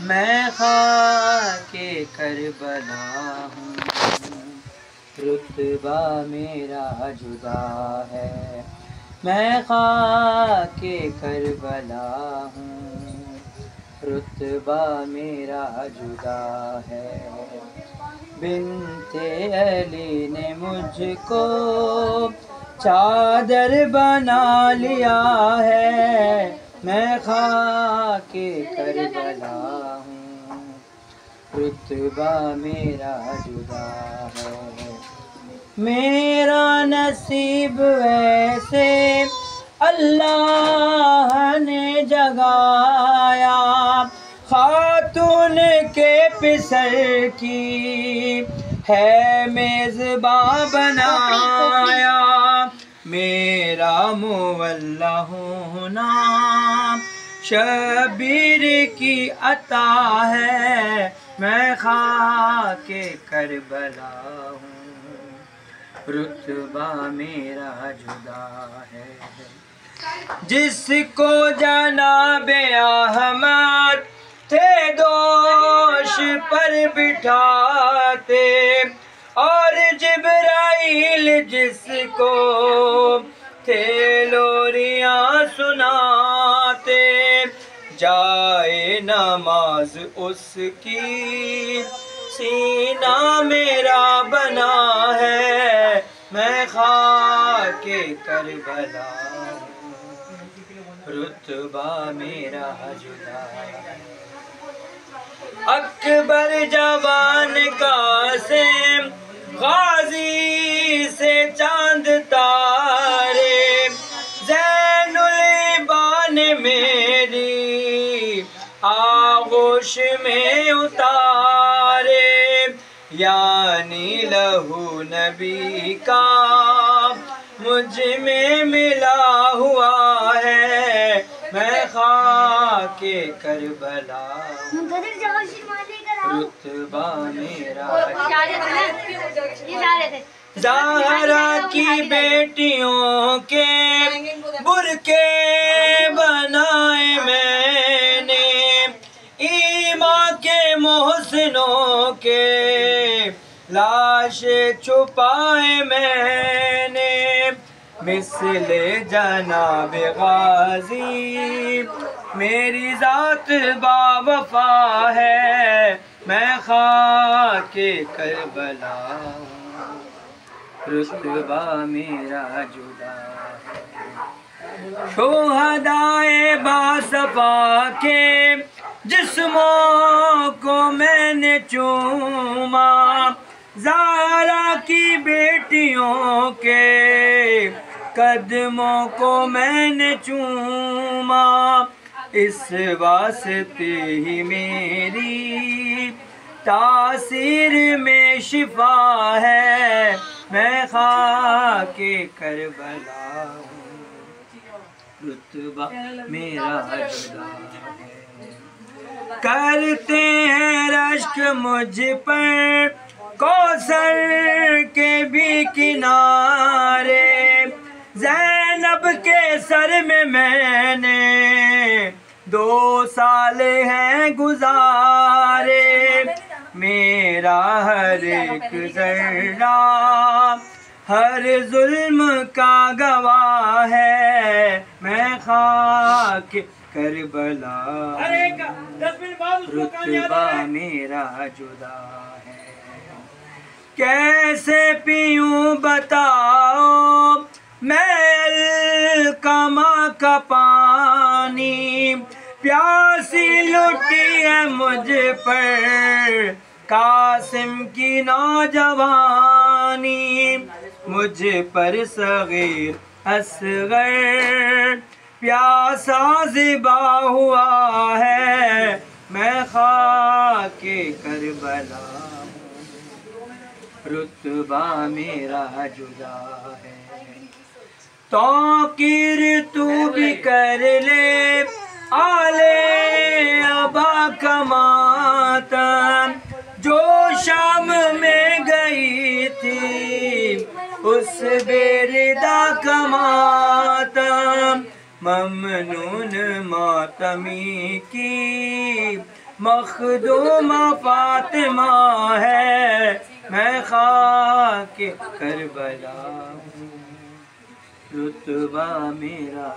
میں خاک کربلا ہوں، رتبہ میرا جدا ہے، میں خاک کربلا ہوں، رتبہ میرا جدا ہے۔ بنت علی نے مجھ کو چادر بنا لیا ہے، میں خاک کربلا ہوں، رتبہ میرا جدا ہے۔ میرا نصیب ویسے اللہ نے جگایا، خاتون کے پسر کی ہے میزباں بنایا، میرا مولا ہونا شبیر کی عطا ہے، میں خاک کربلا ہوں، رتبہ میرا جدا ہے۔ جس کو جناب احمد تھے دوش پر بٹھاتے، اور جبرائیل جس کو تھے لوریاں سناتے، جائے نماز اس کی سینہ میرا بنا ہے، میں خاک کربلا ہوں، رتبہ میرا جدا ہے۔ اکبر جوان قاسم غازی سے چاند تارے، زین العبان میری آغوش میں اتارے، یعنی لہو نبی کا مجھ میں ملا ہوا ہے، میں خاک کربلا ہوں، رتبہ میرا زہرا کی بیٹیوں کے برقعے بنائے میں نے، ایماں کے محسنوں کے لاش چھپائے میں نے، مثل جناب غازی میری ذات باوفا ہے، میں خاک کربلا ہوں، رتبہ میرا جدا ہے۔ شہدائے باصفا کے جسموں کو میں نے چوما، زہرا کی بیٹیوں کے قدموں کو میں نے چوما، اس واسطے ہی میری تاثیر میں شفا ہے، میں خاک کربلا ہوں، رتبہ میرا جدا ہے۔ کرتے ہیں رشک مجھ پر کوثر کے بھی کنارے، زینب کے سر میں میں نے 2 سال ہیں گزارے، میرا ہر ایک ذرہ ہر ظلم کا گواہ ہے، میں خاک کربلا ہوں، رتبہ میرا جدا ہے۔ کیسے پیوں بتاؤ میں القمہ کا پانی، پیاسی لٹی ہے مجھ پر قاسم کی نوجوانی، مجھ پر صغیر اصغر پیاسا ذبح ہوا ہے، میں خاک کربلا ہوں، رتبہ میرا جدا ہے۔ توقیر تو بھی کر لے آل ابا کا ماتم، جو شام میں گئی تھی اس بیردا کا ماتم، ممنون ماتمی کی مخدومہ فاطمہ ہے، میں خاک کربلا ہوں، رتبہ میرا